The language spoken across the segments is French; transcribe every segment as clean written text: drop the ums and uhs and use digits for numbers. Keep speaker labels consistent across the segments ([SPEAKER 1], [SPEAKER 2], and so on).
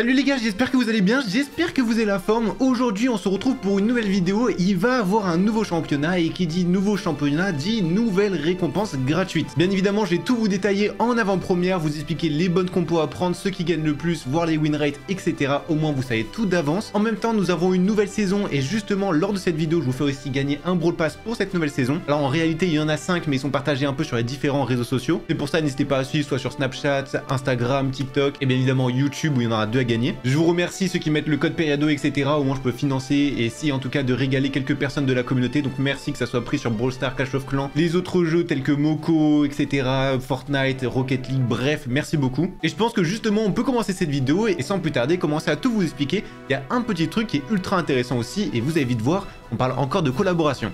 [SPEAKER 1] Salut les gars, j'espère que vous allez bien, j'espère que vous avez la forme. Aujourd'hui on se retrouve pour une nouvelle vidéo, il va avoir un nouveau championnat et qui dit nouveau championnat dit nouvelle récompense gratuite. Bien évidemment je vais tout vous détailler en avant-première, vous expliquer les bonnes compos à prendre, ceux qui gagnent le plus, voir les win rates, etc. Au moins vous savez tout d'avance. En même temps nous avons une nouvelle saison et justement lors de cette vidéo je vous fais aussi gagner un Brawl Pass pour cette nouvelle saison. Alors en réalité il y en a 5 mais ils sont partagés un peu sur les différents réseaux sociaux. C'est pour ça n'hésitez pas à suivre soit sur Snapchat, Instagram, TikTok et bien évidemment YouTube où il y en aura 2 à gagner. Je vous remercie ceux qui mettent le code Periado, etc. Au moins je peux financer et essayer en tout cas de régaler quelques personnes de la communauté. Donc merci que ça soit pris sur Brawl Stars, Clash of Clans, les autres jeux tels que Moko, etc. Fortnite, Rocket League, bref, merci beaucoup. Et je pense que justement on peut commencer cette vidéo et sans plus tarder commencer à tout vous expliquer. Il y a un petit truc qui est ultra intéressant aussi et vous allez vite voir, on parle encore de collaboration.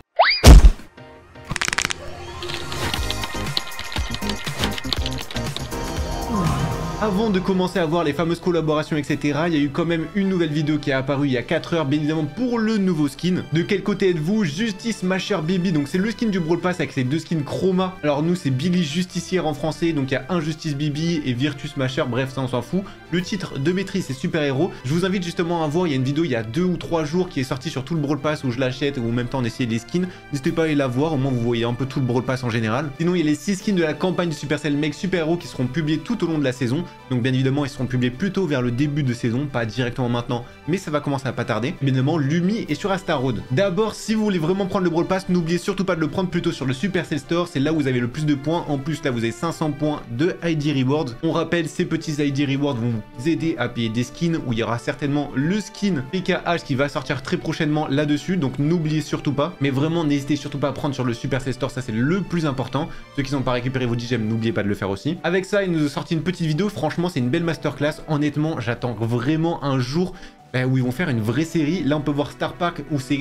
[SPEAKER 1] Avant de commencer à voir les fameuses collaborations, etc., il y a eu quand même une nouvelle vidéo qui est apparue il y a 4 heures, bien évidemment pour le nouveau skin. De quel côté êtes-vous? Justice ma chère Bibi, donc c'est le skin du Brawl Pass avec ces deux skins chroma. Alors nous c'est Billy Justicière en français, donc il y a Injustice Bibi et Virtus ma chère, bref ça on s'en fout. Le titre de maîtrise c'est super héros. Je vous invite justement à voir, il y a une vidéo il y a 2 ou 3 jours qui est sortie sur tout le Brawl Pass où je l'achète, ou en même temps on essayait les skins. N'hésitez pas à aller la voir, au moins vous voyez un peu tout le Brawl Pass en général. Sinon il y a les 6 skins de la campagne de Supercell Make Super Héros qui seront publiés tout au long de la saison. Donc bien évidemment ils seront publiés plutôt vers le début de saison, pas directement maintenant, mais ça va commencer à pas tarder. Bien évidemment Lumi est sur Astar Road. D'abord si vous voulez vraiment prendre le Brawl Pass, n'oubliez surtout pas de le prendre plutôt sur le Supercell Store, c'est là où vous avez le plus de points. En plus là vous avez 500 points de ID Rewards. On rappelle, ces petits ID Rewards vont vous aider à payer des skins, où il y aura certainement le skin PKH qui va sortir très prochainement là-dessus, donc n'oubliez surtout pas. Mais vraiment n'hésitez surtout pas à prendre sur le Supercell Store, ça c'est le plus important. Ceux qui n'ont pas récupéré vos 10 gemmes, n'oubliez pas de le faire aussi. Avec ça il nous a sorti une petite vidéo, franchement c'est une belle masterclass. Honnêtement j'attends vraiment un jour où ils vont faire une vraie série. Là on peut voir Star Park où c'est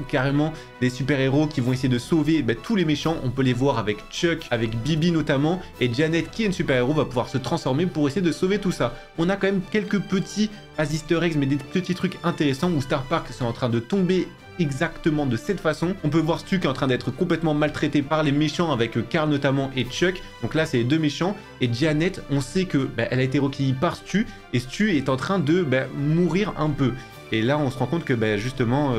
[SPEAKER 1] carrément des super héros qui vont essayer de sauver tous les méchants. On peut les voir avec Chuck, avec Bibi notamment, et Janet qui est une super héros va pouvoir se transformer pour essayer de sauver tout ça. On a quand même quelques petits easter eggs mais des petits trucs intéressants où Star Park c'est en train de tomber exactement de cette façon. On peut voir Stu qui est en train d'être complètement maltraité par les méchants avec Carl notamment et Chuck. Donc là c'est les deux méchants et Janet on sait que elle a été recueillie par Stu et Stu est en train de mourir un peu. Et là on se rend compte que justement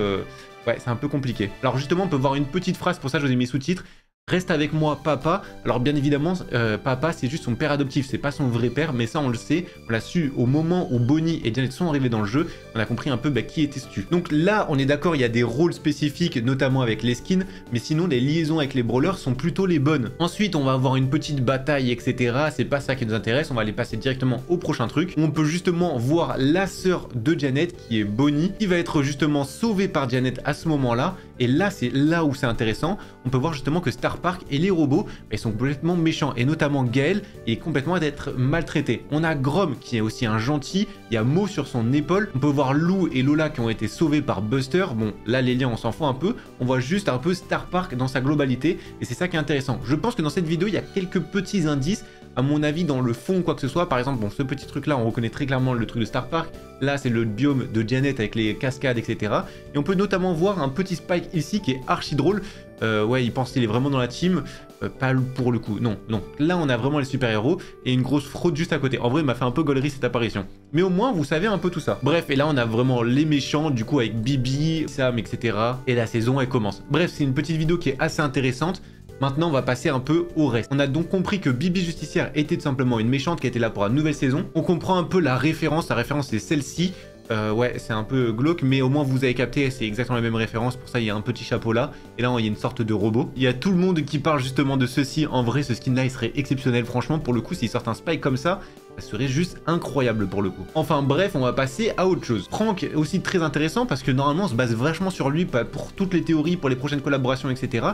[SPEAKER 1] c'est un peu compliqué. Alors justement on peut voir une petite phrase, pour ça je vous ai mis sous-titres. Reste avec moi papa. Alors bien évidemment papa c'est juste son père adoptif, c'est pas son vrai père, mais ça on le sait, on l'a su au moment où Bonnie et Janet sont arrivés dans le jeu, on a compris un peu qui était Stu. Donc là on est d'accord, il y a des rôles spécifiques notamment avec les skins, mais sinon les liaisons avec les brawlers sont plutôt les bonnes. Ensuite on va avoir une petite bataille etc, c'est pas ça qui nous intéresse, on va aller passer directement au prochain truc. On peut justement voir la sœur de Janet qui est Bonnie, qui va être justement sauvée par Janet à ce moment là, et là c'est là où c'est intéressant, on peut voir justement que Star Park et les robots sont complètement méchants et notamment Gaël est complètement d'être maltraité. On a Grom qui est aussi un gentil, il y a Mo sur son épaule, on peut voir Lou et Lola qui ont été sauvés par Buster. Bon là les liens on s'en fout un peu, on voit juste un peu Star Park dans sa globalité et c'est ça qui est intéressant. Je pense que dans cette vidéo il y a quelques petits indices à mon avis dans le fond quoi que ce soit. Par exemple ce petit truc là on reconnaît très clairement le truc de Star Park, là c'est le biome de Janet avec les cascades etc. Et on peut notamment voir un petit Spike ici qui est archi drôle. Il pense qu'il est vraiment dans la team, pas pour le coup, non. Là on a vraiment les super héros et une grosse fraude juste à côté. En vrai il m'a fait un peu gaulerie cette apparition, mais au moins vous savez un peu tout ça. Bref, et là on a vraiment les méchants du coup avec Bibi, Sam etc. Et la saison elle commence. Bref, c'est une petite vidéo qui est assez intéressante. Maintenant, on va passer un peu au reste. On a donc compris que Bibi Justicière était tout simplement une méchante qui était là pour la nouvelle saison. On comprend un peu la référence c'est celle-ci. C'est un peu glauque, mais au moins vous avez capté, c'est exactement la même référence. Pour ça, il y a un petit chapeau là, et là, il y a une sorte de robot. Il y a tout le monde qui parle justement de ceci. En vrai, ce skin-là, il serait exceptionnel. Franchement, pour le coup, s'il sort un Spike comme ça serait juste incroyable pour le coup. Enfin bref, on va passer à autre chose. Franck est aussi très intéressant parce que normalement, on se base vachement sur lui pour toutes les théories, pour les prochaines collaborations, etc.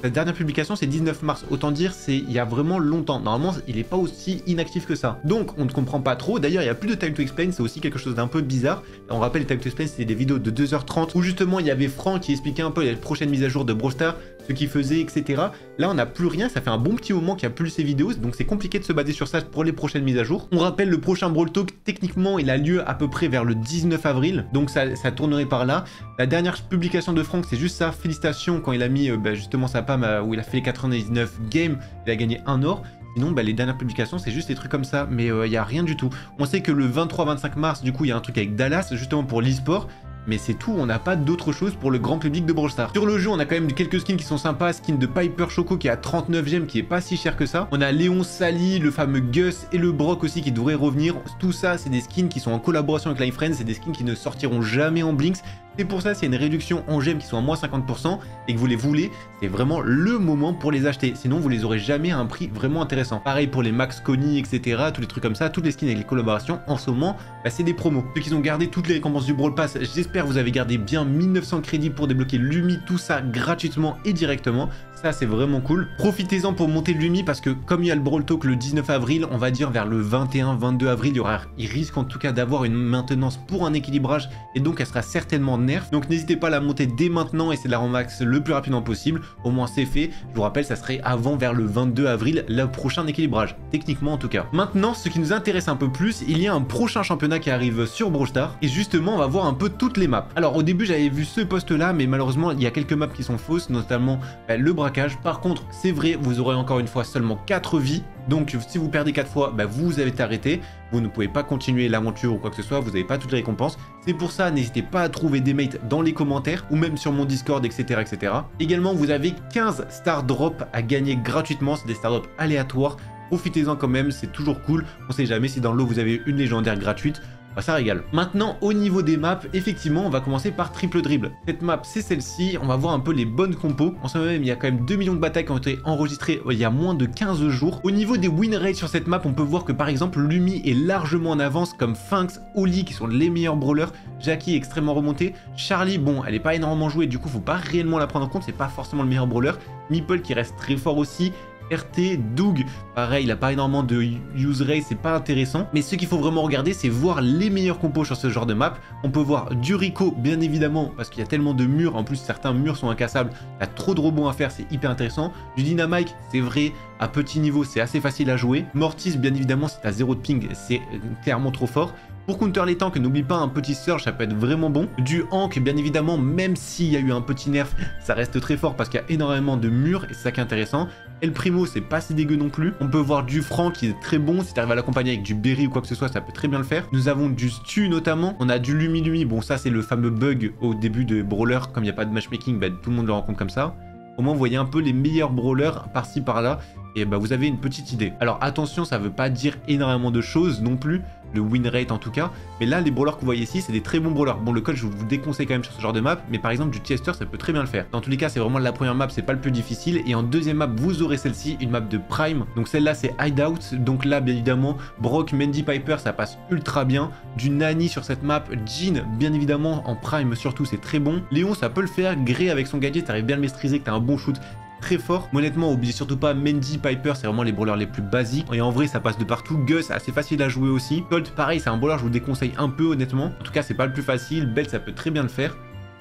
[SPEAKER 1] La dernière publication c'est 19 mars, autant dire c'est il y a vraiment longtemps. Normalement il est pas aussi inactif que ça. Donc on ne comprend pas trop. D'ailleurs il n'y a plus de Time to Explain, c'est aussi quelque chose d'un peu bizarre. On rappelle les Time to Explain c'était des vidéos de 2h30 où justement il y avait Franck qui expliquait un peu les prochaines mises à jour de Brawl Stars, ce qu'il faisait, etc. Là on n'a plus rien, ça fait un bon petit moment qu'il n'y a plus ces vidéos, donc c'est compliqué de se baser sur ça pour les prochaines mises à jour. On rappelle le prochain Brawl Talk, techniquement il a lieu à peu près vers le 19 avril, donc ça tournerait par là. La dernière publication de Franck c'est juste ça, félicitations quand il a mis justement sa PAM où il a fait les 99 games, il a gagné un or. Sinon, bah, les dernières publications, c'est juste des trucs comme ça, mais il n'y a rien du tout. On sait que le 23-25 mars, du coup, il y a un truc avec Dallas, justement pour l'e-sport. Mais c'est tout, on n'a pas d'autre chose pour le grand public de Brawl Stars. Sur le jeu, on a quand même quelques skins qui sont sympas. Skin de Piper Choco qui est à 39 gemmes, qui est pas si cher que ça. On a Léon, Sally, le fameux Gus et le Brock aussi qui devraient revenir. Tout ça, c'est des skins qui sont en collaboration avec Live Friends. C'est des skins qui ne sortiront jamais en Blinks. C'est pour ça, s'il y a une réduction en gemmes qui sont à moins 50% et que vous les voulez, c'est vraiment le moment pour les acheter. Sinon, vous les aurez jamais à un prix vraiment intéressant. Pareil pour les Max Connie, etc. Tous les trucs comme ça, toutes les skins avec les collaborations, en ce moment, bah, c'est des promos. Ceux qui ont gardé toutes les récompenses du Brawl Pass, j'espère que vous avez gardé bien 1900 crédits pour débloquer l'Umi, tout ça gratuitement et directement. Ça, c'est vraiment cool. Profitez-en pour monter l'Umi parce que comme il y a le Brawl Talk le 19 avril, on va dire vers le 21-22 avril, il risque en tout cas d'avoir une maintenance pour un équilibrage et donc elle sera certainement nerf. Donc n'hésitez pas à la monter dès maintenant et c'est de la remax le plus rapidement possible. Au moins c'est fait. Je vous rappelle, ça serait avant vers le 22 avril, le prochain équilibrage. Techniquement en tout cas. Maintenant, ce qui nous intéresse un peu plus, il y a un prochain championnat qui arrive sur Brawl Stars et justement on va voir un peu toutes les maps. Alors au début j'avais vu ce post là, mais malheureusement il y a quelques maps qui sont fausses, notamment le braquage. Par contre, c'est vrai, vous aurez encore une fois seulement 4 vies. Donc si vous perdez 4 fois, bah, vous avez arrêté. Vous ne pouvez pas continuer l'aventure ou quoi que ce soit, vous n'avez pas toutes les récompenses. C'est pour ça, n'hésitez pas à trouver des mates dans les commentaires ou même sur mon Discord, etc. etc. Également, vous avez 15 Star Drop à gagner gratuitement. C'est des Star Drop aléatoires. Profitez-en quand même, c'est toujours cool. On sait jamais si dans l'eau vous avez une légendaire gratuite. Bah, ça régale. Maintenant, au niveau des maps, effectivement, on va commencer par triple dribble. Cette map, c'est celle-ci. On va voir un peu les bonnes compos. En ce moment même, il y a quand même 2 millions de batailles qui ont été enregistrées il y a moins de 15 jours. Au niveau des win rates sur cette map, on peut voir que par exemple, Lumi est largement en avance, comme Finks, Oli qui sont les meilleurs brawlers. Jackie est extrêmement remonté. Charlie, bon, elle n'est pas énormément jouée, du coup, faut pas réellement la prendre en compte. C'est pas forcément le meilleur brawler. Meeple qui reste très fort aussi. RT, Doug, pareil, il n'a pas énormément de use rate, c'est pas intéressant. Mais ce qu'il faut vraiment regarder, c'est voir les meilleurs compos sur ce genre de map. On peut voir du Rico, bien évidemment, parce qu'il y a tellement de murs. En plus, certains murs sont incassables. Il y a trop de rebonds à faire, c'est hyper intéressant. Du Dynamite, c'est vrai, à petit niveau, c'est assez facile à jouer. Mortis, bien évidemment, si t'as 0 de ping, c'est clairement trop fort. Pour counter les tanks, n'oublie pas un petit surge, ça peut être vraiment bon. Du Hank, bien évidemment, même s'il y a eu un petit nerf, ça reste très fort parce qu'il y a énormément de murs et c'est ça qui est intéressant. El Primo, c'est pas si dégueu non plus. On peut voir du Franc qui est très bon. Si tu arrives à l'accompagner avec du Berry ou quoi que ce soit, ça peut très bien le faire. Nous avons du Stu notamment. On a du Lumi. Bon, ça, c'est le fameux bug au début de Brawler. Comme il n'y a pas de matchmaking, bah, tout le monde le rencontre comme ça. Au moins, vous voyez un peu les meilleurs brawlers par-ci par-là. Et bah, vous avez une petite idée. Alors attention, ça ne veut pas dire énormément de choses non plus. Le win rate en tout cas. Mais là, les brawlers que vous voyez ici, c'est des très bons brawlers. Bon, le code, je vous déconseille quand même sur ce genre de map. Mais par exemple, du Chester, ça peut très bien le faire. Dans tous les cas, c'est vraiment la première map, c'est pas le plus difficile. Et en deuxième map, vous aurez celle-ci, une map de Prime. Donc celle-là, c'est Hideout. Donc là, bien évidemment, Brock, Mandy, Piper, ça passe ultra bien. Du Nani sur cette map. Jean, bien évidemment, en Prime surtout, c'est très bon. Léon, ça peut le faire. Grey avec son gadget, t'arrives bien à le maîtriser, que t'as un bon shoot. Très fort. Honnêtement, oubliez surtout pas Mandy, Piper, c'est vraiment les brawlers les plus basiques. Et en vrai, ça passe de partout. Gus, assez facile à jouer aussi. Colt, pareil, c'est un brawler, je vous déconseille un peu honnêtement. En tout cas, c'est pas le plus facile. Belle, ça peut très bien le faire.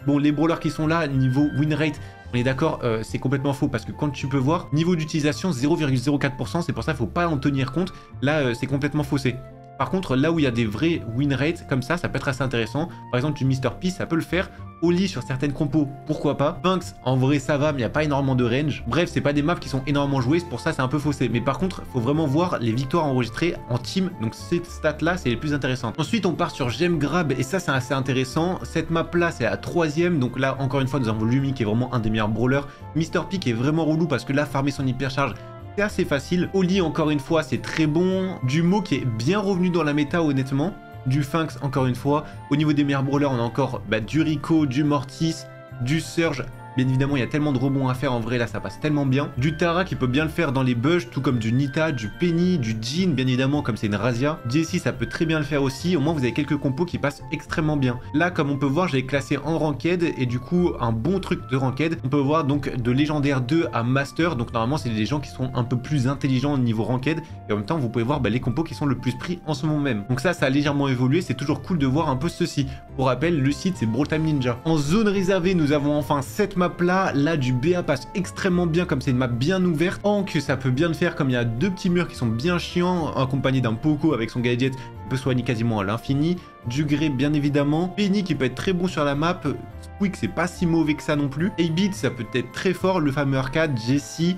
[SPEAKER 1] Bon, les brawlers qui sont là, niveau win rate, on est d'accord, c'est complètement faux parce que quand tu peux voir, niveau d'utilisation 0,04%, c'est pour ça qu'il faut pas en tenir compte. Là, c'est complètement faussé. Par contre, là où il y a des vrais win rates comme ça peut être assez intéressant. Par exemple, du Mr. P, ça peut le faire. Oli sur certaines compos, pourquoi pas. Punks, en vrai, ça va, mais il n'y a pas énormément de range. Bref, c'est pas des maps qui sont énormément jouées, c'est pour ça c'est un peu faussé. Mais par contre, il faut vraiment voir les victoires enregistrées en team. Donc ces stats-là, c'est les plus intéressantes. Ensuite, on part sur Gem Grab, et ça, c'est assez intéressant. Cette map-là, c'est la 3e. Donc là, encore une fois, nous avons Lumi, qui est vraiment un des meilleurs brawlers. Mr. P, qui est vraiment relou, parce que là, farmer son hypercharge, c'est assez facile. Oli, encore une fois, c'est très bon. Du Mo qui est bien revenu dans la méta, honnêtement. Du Finks, encore une fois. Au niveau des meilleurs brawlers, on a encore du Rico, du Mortis, du Surge. Bien évidemment, il y a tellement de rebonds à faire, en vrai, là, ça passe tellement bien. Du Tara qui peut bien le faire dans les bush, tout comme du Nita, du Penny, du Jean, bien évidemment, comme c'est une Razia. Jessie, ça peut très bien le faire aussi. Au moins, vous avez quelques compos qui passent extrêmement bien. Là, comme on peut voir, j'ai classé en Ranked, et du coup, un bon truc de Ranked. On peut voir donc de Légendaire 2 à Master. Donc, normalement, c'est des gens qui sont un peu plus intelligents au niveau Ranked. Et en même temps, vous pouvez voir les compos qui sont le plus pris en ce moment même. Donc ça a légèrement évolué. C'est toujours cool de voir un peu ceci. Pour rappel, le site, c'est Brawl Time Ninja. En zone réservée, nous avons enfin cette map là du BA passe extrêmement bien comme c'est une map bien ouverte. Hank, ça peut bien le faire comme il y a deux petits murs qui sont bien chiants, accompagnés d'un Poco avec son gadget qui peut soigner quasiment à l'infini. Du Grey bien évidemment. Penny qui peut être très bon sur la map. Squeak c'est pas si mauvais que ça non plus. 8-Bit ça peut être très fort. Le fameux arcade. Jessie.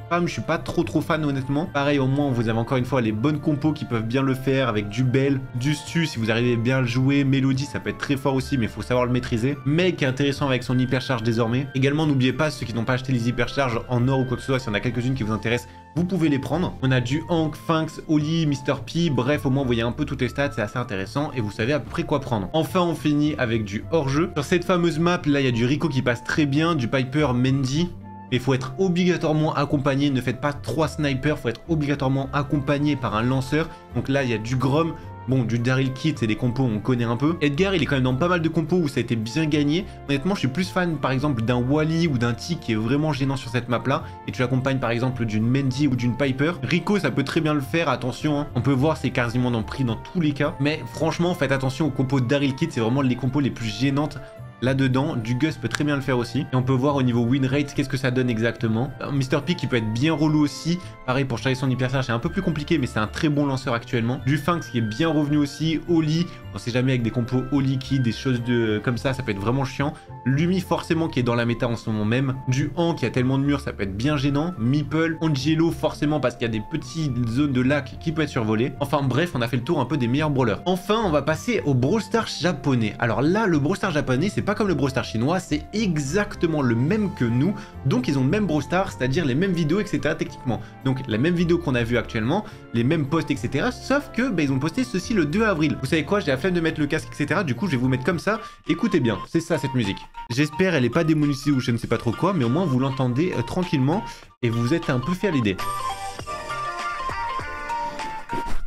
[SPEAKER 1] Spam, je suis pas trop fan honnêtement. Pareil, au moins vous avez encore une fois les bonnes compos qui peuvent bien le faire avec du Bell, du Stu si vous arrivez bien à le jouer, Mélodie ça peut être très fort aussi mais il faut savoir le maîtriser. Meg qui est intéressant avec son hypercharge désormais. Également n'oubliez pas ceux qui n'ont pas acheté les hypercharges en or ou quoi que ce soit, si on a quelques-unes qui vous intéressent, vous pouvez les prendre. On a du Hank, Finks, Oli, Mr. P, bref au moins vous voyez un peu toutes les stats, c'est assez intéressant et vous savez à peu près quoi prendre. Enfin on finit avec du hors-jeu. Sur cette fameuse map là il y a du Rico qui passe très bien, du Piper, Mendy. Mais il faut être obligatoirement accompagné, ne faites pas 3 snipers, il faut être obligatoirement accompagné par un lanceur. Donc là il y a du Grom, bon du Daryl Kit, c'est des compos on connaît un peu. Edgar il est quand même dans pas mal de compos où ça a été bien gagné. Honnêtement je suis plus fan par exemple d'un Wally ou d'un T qui est vraiment gênant sur cette map là. Et tu l'accompagnes par exemple d'une Mendy ou d'une Piper. Rico ça peut très bien le faire, attention hein. On peut voir c'est quasiment dans le prix dans tous les cas. Mais franchement faites attention aux compos de Daryl Kit, c'est vraiment les compos les plus gênantes. Là-dedans, du Gus peut très bien le faire aussi. Et on peut voir au niveau win rate qu'est-ce que ça donne exactement. Mr. P qui peut être bien relou aussi. Pareil pour charger son hypercharge, c'est un peu plus compliqué mais c'est un très bon lanceur actuellement. Du Finks qui est bien revenu aussi. Oli, on sait jamais avec des compos Oli qui, des choses comme ça peut être vraiment chiant. Lumi forcément qui est dans la méta en ce moment même. Du Hank qui a tellement de murs, ça peut être bien gênant. Meeple, Angelo forcément parce qu'il y a des petites zones de lac qui peuvent être survolées. Enfin bref, on a fait le tour un peu des meilleurs brawlers. Enfin, on va passer au Brawl Stars japonais. Alors là, le Brawl Stars japonais, c'est pas comme le Brawl Stars chinois, c'est exactement le même que nous, donc ils ont le même Brawl Stars, c'est-à-dire les mêmes vidéos, etc. techniquement. Donc la même vidéo qu'on a vu actuellement, les mêmes posts, etc. Sauf que ils ont posté ceci le 2 avril. Vous savez quoi, j'ai la flemme de mettre le casque, etc. Du coup, je vais vous mettre comme ça. Écoutez bien, c'est ça cette musique. J'espère elle est pas démonétisée ou je ne sais pas trop quoi, mais au moins vous l'entendez tranquillement et vous êtes un peu fait à l'idée.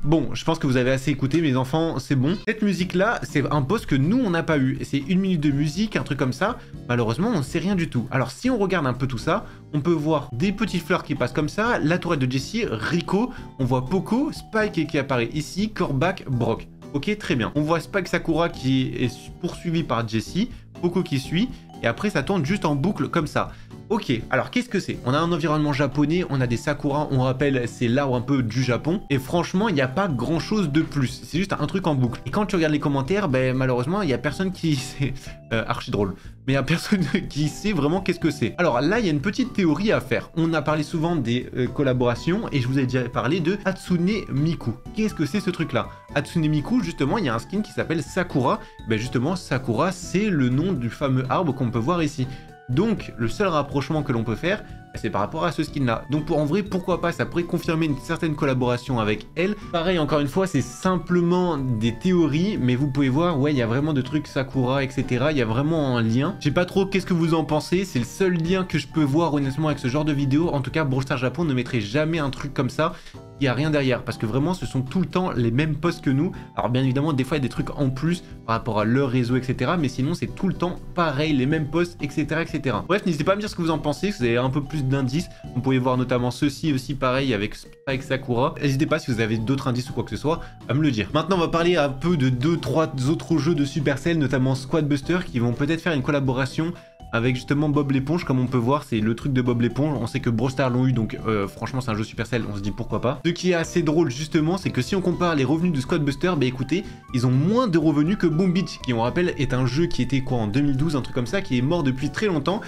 [SPEAKER 1] Bon, je pense que vous avez assez écouté, mes enfants, c'est bon. Cette musique-là, c'est un post que nous, on n'a pas eu. C'est 1 minute de musique, un truc comme ça. Malheureusement, on ne sait rien du tout. Alors, si on regarde un peu tout ça, on peut voir des petites fleurs qui passent comme ça, la tourette de Jessie, Rico, on voit Poco, Spike qui apparaît ici, Kor'Bak, Brock. Ok, très bien. On voit Spike Sakura qui est poursuivi par Jessie, Poco qui suit, et après, ça tourne juste en boucle comme ça. Ok, alors qu'est-ce que c'est? On a un environnement japonais, on a des Sakura, on rappelle, c'est l'arbre un peu du Japon. Et franchement, il n'y a pas grand chose de plus. C'est juste un truc en boucle. Et quand tu regardes les commentaires, malheureusement, il n'y a personne qui sait. Archi drôle. Mais il n'y a personne qui sait vraiment qu'est-ce que c'est. Alors là, il y a une petite théorie à faire. On a parlé souvent des collaborations et je vous ai déjà parlé de Hatsune Miku. Qu'est-ce que c'est ce truc-là? Hatsune Miku, justement, il y a un skin qui s'appelle Sakura. Justement, Sakura, c'est le nom du fameux arbre qu'on peut voir ici. Donc, le seul rapprochement que l'on peut faire, c'est par rapport à ce skin-là. Donc, en vrai, pourquoi pas, ça pourrait confirmer une certaine collaboration avec elle. Pareil, encore une fois, c'est simplement des théories, mais vous pouvez voir, ouais, il y a vraiment de trucs Sakura, etc. Il y a vraiment un lien. Je sais pas trop qu'est-ce que vous en pensez, c'est le seul lien que je peux voir honnêtement avec ce genre de vidéo. En tout cas, Brawl Stars Japon ne mettrait jamais un truc comme ça. Il n'y a rien derrière, parce que vraiment, ce sont tout le temps les mêmes posts que nous. Alors, bien évidemment, des fois, il y a des trucs en plus par rapport à leur réseau, etc. Mais sinon, c'est tout le temps pareil, les mêmes posts, etc., etc. Bref, n'hésitez pas à me dire ce que vous en pensez, si vous avez un peu plus d'indices. Vous pouvez voir notamment ceci aussi, pareil, avec Spike Sakura. N'hésitez pas, si vous avez d'autres indices ou quoi que ce soit, à me le dire. Maintenant, on va parler un peu de 2-3 autres jeux de Supercell, notamment Squad Buster, qui vont peut-être faire une collaboration avec justement Bob l'éponge. Comme on peut voir, c'est le truc de Bob l'éponge. On sait que Brawl Stars l'ont eu, donc franchement c'est un jeu Supercell, on se dit pourquoi pas. Ce qui est assez drôle justement, c'est que si on compare les revenus de Squad Buster, écoutez, ils ont moins de revenus que Boom Beach, qui on rappelle est un jeu qui était quoi en 2012, un truc comme ça, qui est mort depuis très longtemps.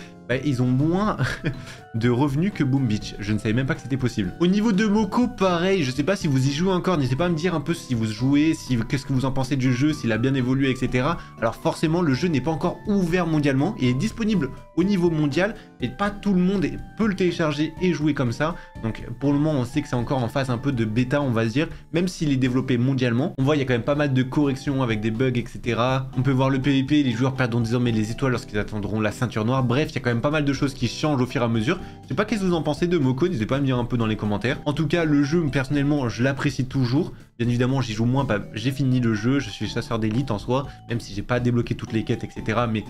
[SPEAKER 1] Ils ont moins de revenus que Boom Beach. Je ne savais même pas que c'était possible. Au niveau de Moko, pareil, je sais pas si vous y jouez encore, n'hésitez pas à me dire un peu si vous jouez, qu'est-ce que vous en pensez du jeu, s'il a bien évolué, etc. Alors forcément, le jeu n'est pas encore ouvert mondialement, il est disponible au niveau mondial, et pas tout le monde peut le télécharger et jouer comme ça. Donc pour le moment, on sait que c'est encore en phase un peu de bêta, on va se dire, même s'il est développé mondialement. On voit, il y a quand même pas mal de corrections avec des bugs, etc. On peut voir le PVP, les joueurs perdront désormais les étoiles lorsqu'ils atteindront la ceinture noire. Bref, il y a quand même pas mal de choses qui changent au fur et à mesure. Je sais pas qu'est-ce que vous en pensez de Moko, n'hésitez pas à me dire un peu dans les commentaires. En tout cas, le jeu, personnellement, je l'apprécie toujours. Bien évidemment, j'y joue moins, j'ai fini le jeu, je suis chasseur d'élite en soi, même si j'ai pas débloqué toutes les quêtes, etc. Mais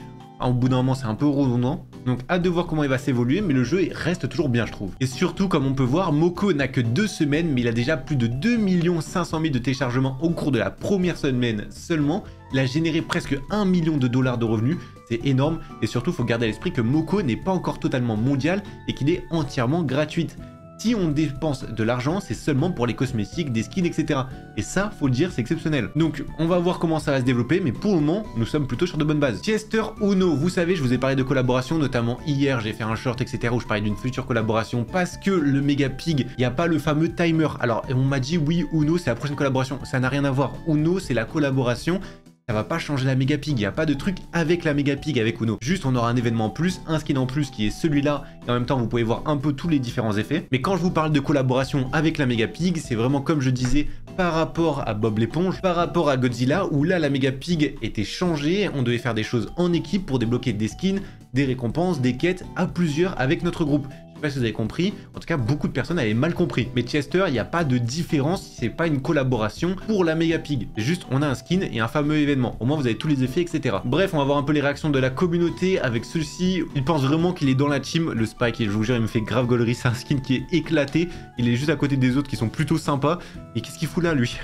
[SPEAKER 1] au bout d'un moment, c'est un peu redondant. Donc, hâte de voir comment il va s'évoluer, mais le jeu reste toujours bien, je trouve. Et surtout, comme on peut voir, Moko n'a que 2 semaines, mais il a déjà plus de 2 500 000 de téléchargements au cours de la première semaine seulement. Il a généré presque 1 million de dollars de revenus. C'est énorme. Et surtout, il faut garder à l'esprit que Moko n'est pas encore totalement mondial et qu'il est entièrement gratuit. si on dépense de l'argent, c'est seulement pour les cosmétiques, des skins, etc. Et ça, faut le dire, c'est exceptionnel. Donc, on va voir comment ça va se développer, mais pour le moment, nous sommes plutôt sur de bonnes bases. Chester Uno, vous savez, je vous ai parlé de collaboration, notamment hier, j'ai fait un short, etc., où je parlais d'une future collaboration, parce que le Mega Pig, il n'y a pas le fameux timer. Alors, on m'a dit, oui, Uno, c'est la prochaine collaboration. Ça n'a rien à voir. Uno, c'est la collaboration. Ça va pas changer la Mega Pig, il n'y a pas de truc avec la Mega Pig avec Uno. Juste on aura un événement en plus, un skin en plus qui est celui-là, et en même temps vous pouvez voir un peu tous les différents effets. Mais quand je vous parle de collaboration avec la Mega Pig, c'est vraiment comme je disais par rapport à Bob l'éponge, par rapport à Godzilla, où là la Mega Pig était changée, on devait faire des choses en équipe pour débloquer des skins, des récompenses, des quêtes à plusieurs avec notre groupe. Je sais pas si vous avez compris, en tout cas beaucoup de personnes avaient mal compris. Mais Chester, il n'y a pas de différence si c'est pas une collaboration pour la Mega Pig. Juste on a un skin et un fameux événement. Au moins vous avez tous les effets, etc. Bref, on va voir un peu les réactions de la communauté avec ceux-ci. Ils pensent vraiment qu'il est dans la team. Le Spike, et je vous jure, il me fait grave gaulerie. C'est un skin qui est éclaté. Il est juste à côté des autres qui sont plutôt sympas. Et qu'est-ce qu'il fout là, lui?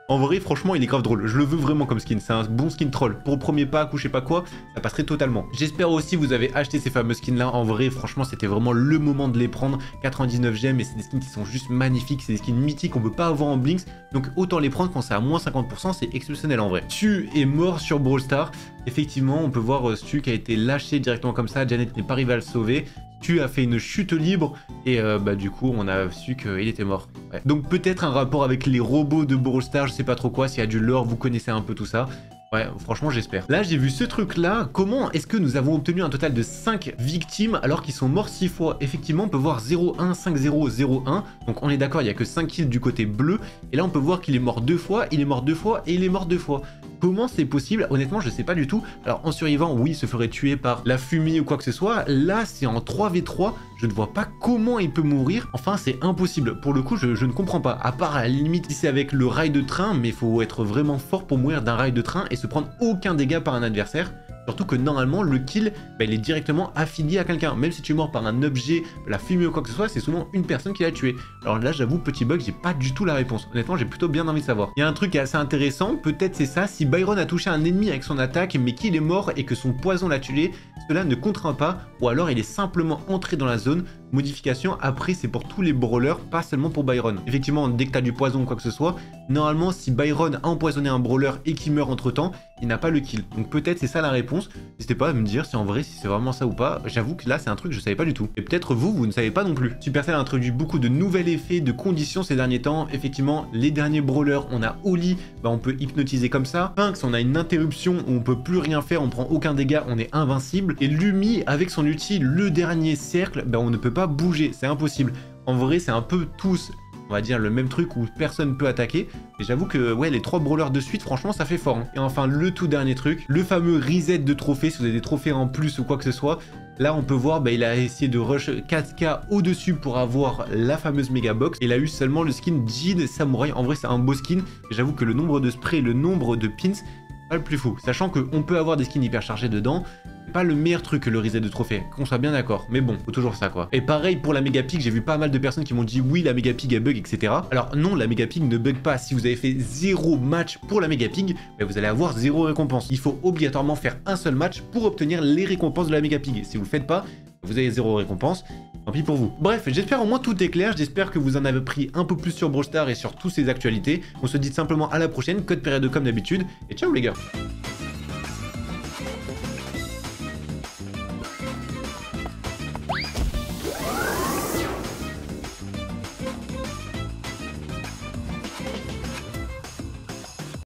[SPEAKER 1] En vrai, franchement, il est grave drôle. Je le veux vraiment comme skin. C'est un bon skin troll. Pour le premier pack ou je sais pas quoi, ça passerait totalement. J'espère aussi vous avez acheté ces fameux skins là. En vrai, franchement, c'était vraiment le moment de les prendre. 99 gemmes et c'est des skins qui sont juste magnifiques. C'est des skins mythiques qu'on peut pas avoir en Blinks. Donc autant les prendre quand c'est à moins 50%. C'est exceptionnel en vrai. Stu est mort sur Brawl Stars. Effectivement, on peut voir Stu qui a été lâché directement comme ça. Janet n'est pas arrivée à le sauver. Stu a fait une chute libre et du coup on a su qu'il était mort. Ouais. Donc peut-être un rapport avec les robots de Brawl Stars, je sais pas trop quoi, s'il y a du lore, vous connaissez un peu tout ça. Ouais, franchement j'espère. Là j'ai vu ce truc là, comment est-ce que nous avons obtenu un total de 5 victimes alors qu'ils sont morts 6 fois? Effectivement on peut voir 0-1, 5-0, 0-1, donc on est d'accord, il n'y a que 5 kills du côté bleu, et là on peut voir qu'il est mort 2 fois, il est mort 2 fois, et il est mort 2 fois. Comment c'est possible? Honnêtement, je sais pas du tout. Alors, en survivant, oui, il se ferait tuer par la fumée ou quoi que ce soit. Là, c'est en 3v3. Je ne vois pas comment il peut mourir. Enfin, c'est impossible. Pour le coup, je ne comprends pas. À part, à la limite, si c'est avec le rail de train, mais il faut être vraiment fort pour mourir d'un rail de train et se prendre aucun dégât par un adversaire. Surtout que normalement, le kill, il est directement affilié à quelqu'un. Même si tu es mort par un objet, la fumée ou quoi que ce soit, c'est souvent une personne qui l'a tué. Alors là, j'avoue, petit bug, j'ai pas du tout la réponse. Honnêtement, j'ai plutôt bien envie de savoir. Il y a un truc qui est assez intéressant, peut-être c'est ça, si Byron a touché un ennemi avec son attaque, mais qu'il est mort et que son poison l'a tué, cela ne comptera pas, ou alors il est simplement entré dans la zone. Modification, après c'est pour tous les brawlers, pas seulement pour Byron. Effectivement, dès que tu as du poison ou quoi que ce soit, normalement si Byron a empoisonné un brawler et qu'il meurt entre temps, il n'a pas le kill. Donc peut-être c'est ça la réponse. N'hésitez pas à me dire si en vrai, si c'est vraiment ça ou pas. J'avoue que là c'est un truc que je savais pas du tout. Et peut-être vous ne savez pas non plus. Supercell a introduit beaucoup de nouveaux effets, de conditions ces derniers temps. Effectivement, les derniers brawlers, on a Oli, on peut hypnotiser comme ça. Pinx, on a une interruption où on peut plus rien faire, on prend aucun dégât, on est invincible. Et Lumi, avec son outil, le dernier cercle, on ne peut pas bouger, c'est impossible. En vrai, c'est un peu tous, on va dire, le même truc où personne peut attaquer. Et j'avoue que, ouais, les 3 brawlers de suite, franchement, ça fait fort. Hein. Et enfin, le tout dernier truc, le fameux reset de trophées, si vous avez des trophées en plus ou quoi que ce soit. Là, on peut voir, il a essayé de rush 4K au-dessus pour avoir la fameuse méga box. Il a eu seulement le skin Jin Samurai. En vrai, c'est un beau skin. J'avoue que le nombre de sprays, le nombre de pins, pas le plus fou. Sachant qu'on peut avoir des skins hyper chargés dedans. C'est pas le meilleur truc que le reset de trophée, qu'on soit bien d'accord. Mais bon, faut toujours ça quoi. Et pareil pour la Mega Pig, j'ai vu pas mal de personnes qui m'ont dit oui, la Mega Pig elle bug, etc. Alors non, la Mega Pig ne bug pas. Si vous avez fait 0 match pour la Mega Pig, vous allez avoir 0 récompense. Il faut obligatoirement faire un seul match pour obtenir les récompenses de la Mega Pig. Si vous le faites pas, vous avez 0 récompense. Tant pis pour vous. Bref, j'espère au moins tout est clair. J'espère que vous en avez pris un peu plus sur Brawl Stars et sur toutes ces actualités. On se dit simplement à la prochaine. Code période comme d'habitude. Et ciao les gars.